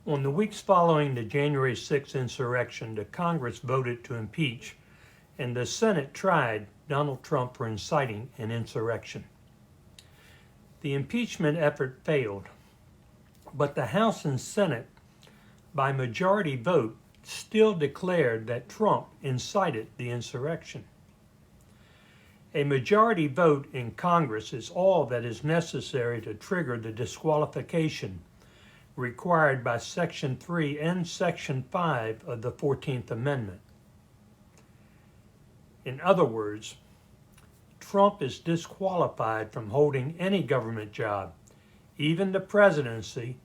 On the weeks following the January 6th insurrection, the Congress voted to impeach, and the Senate tried Donald Trump for inciting an insurrection. The impeachment effort failed, but the House and Senate, by majority vote, still declared that Trump incited the insurrection. A majority vote in Congress is all that is necessary to trigger the disqualification required by Section 3 and Section 5 of the 14th Amendment. In other words, Trump is disqualified from holding any government job, even the presidency,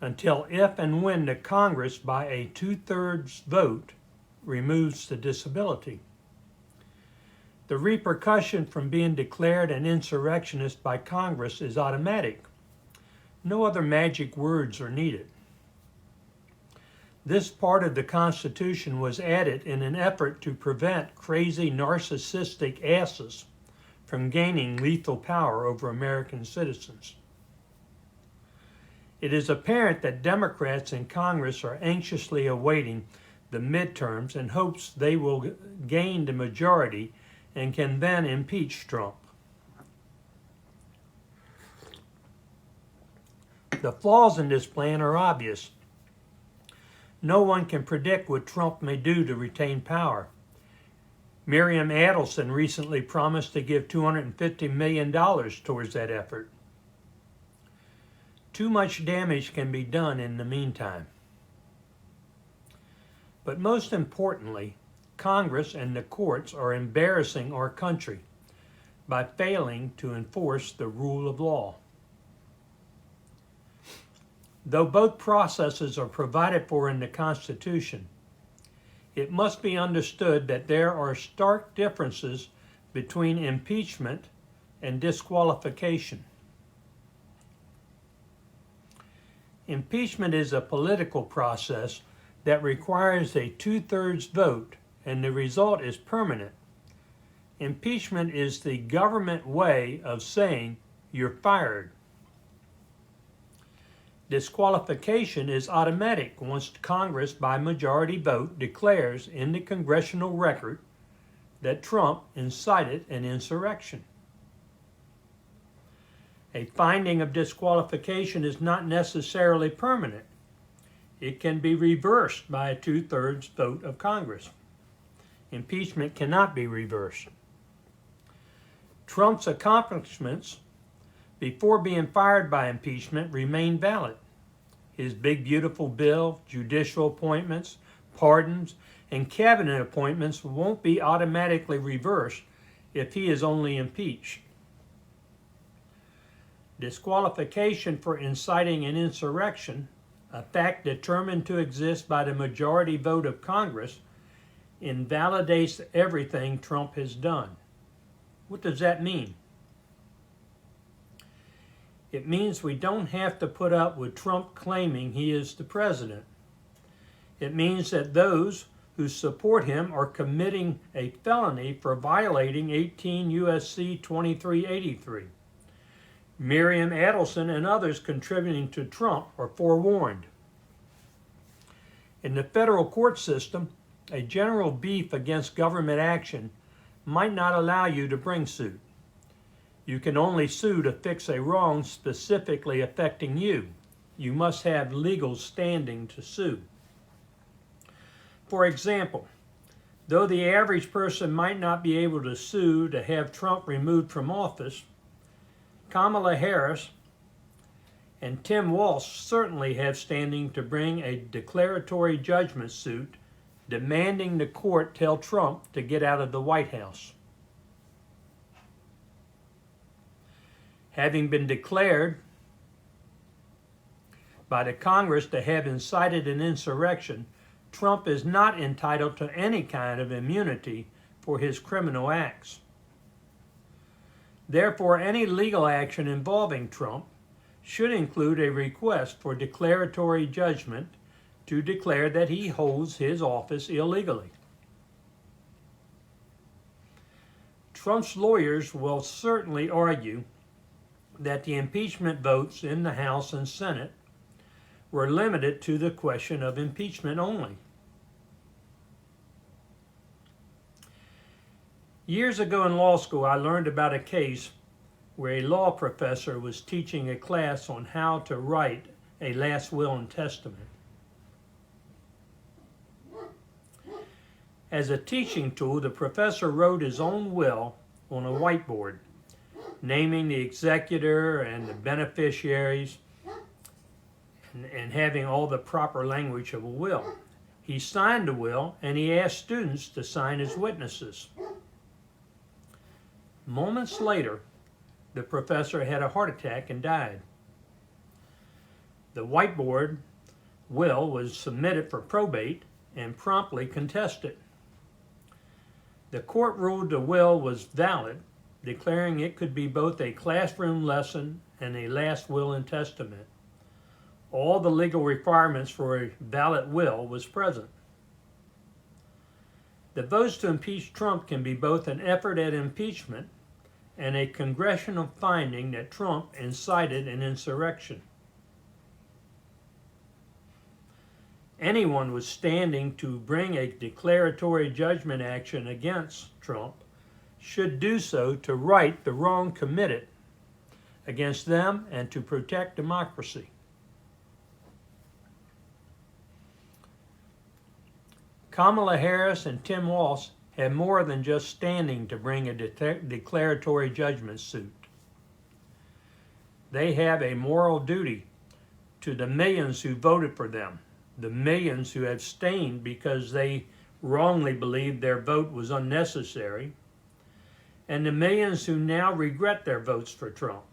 until if and when the Congress, by a 2/3 vote, removes the disability. The repercussion from being declared an insurrectionist by Congress is automatic. No other magic words are needed. This part of the Constitution was added in an effort to prevent crazy narcissistic asses from gaining lethal power over American citizens. It is apparent that Democrats in Congress are anxiously awaiting the midterms in hopes they will gain the majority and can then impeach Trump. The flaws in this plan are obvious. No one can predict what Trump may do to retain power. Miriam Adelson recently promised to give $250 million towards that effort. Too much damage can be done in the meantime. But most importantly, Congress and the courts are embarrassing our country by failing to enforce the rule of law. Though both processes are provided for in the Constitution, it must be understood that there are stark differences between impeachment and disqualification. Impeachment is a political process that requires a 2/3 vote, and the result is permanent. Impeachment is the government way of saying you're fired. Disqualification is automatic once Congress, by majority vote, declares in the congressional record that Trump incited an insurrection. A finding of disqualification is not necessarily permanent. It can be reversed by a 2/3 vote of Congress. Impeachment cannot be reversed. Trump's accomplishments before being fired by impeachment remain valid. His big beautiful bill, judicial appointments, pardons, and cabinet appointments won't be automatically reversed if he is only impeached. Disqualification for inciting an insurrection, a fact determined to exist by the majority vote of Congress, invalidates everything Trump has done. What does that mean? It means we don't have to put up with Trump claiming he is the president. It means that those who support him are committing a felony for violating 18 U.S.C. 2383. Miriam Adelson and others contributing to Trump are forewarned. In the federal court system, a general beef against government action might not allow you to bring suit. You can only sue to fix a wrong specifically affecting you. You must have legal standing to sue. For example, though the average person might not be able to sue to have Trump removed from office, Kamala Harris and Tim Walz certainly have standing to bring a declaratory judgment suit demanding the court tell Trump to get out of the White House. Having been declared by the Congress to have incited an insurrection, Trump is not entitled to any kind of immunity for his criminal acts. Therefore, any legal action involving Trump should include a request for declaratory judgment to declare that he holds his office illegally. Trump's lawyers will certainly argue that the impeachment votes in the House and Senate were limited to the question of impeachment only. Years ago in law school, I learned about a case where a law professor was teaching a class on how to write a last will and testament. As a teaching tool, the professor wrote his own will on a whiteboard, naming the executor and the beneficiaries and having all the proper language of a will. He signed the will and he asked students to sign as witnesses. Moments later, the professor had a heart attack and died. The whiteboard will was submitted for probate and promptly contested. The court ruled the will was valid, declaring it could be both a classroom lesson and a last will and testament. All the legal requirements for a valid will was present. The votes to impeach Trump can be both an effort at impeachment and a congressional finding that Trump incited an insurrection. Anyone was standing to bring a declaratory judgment action against Trump should do so to right the wrong committed against them and to protect democracy. Kamala Harris and Tim Walz have more than just standing to bring a declaratory judgment suit. They have a moral duty to the millions who voted for them, the millions who abstained because they wrongly believed their vote was unnecessary, and the millions who now regret their votes for Trump.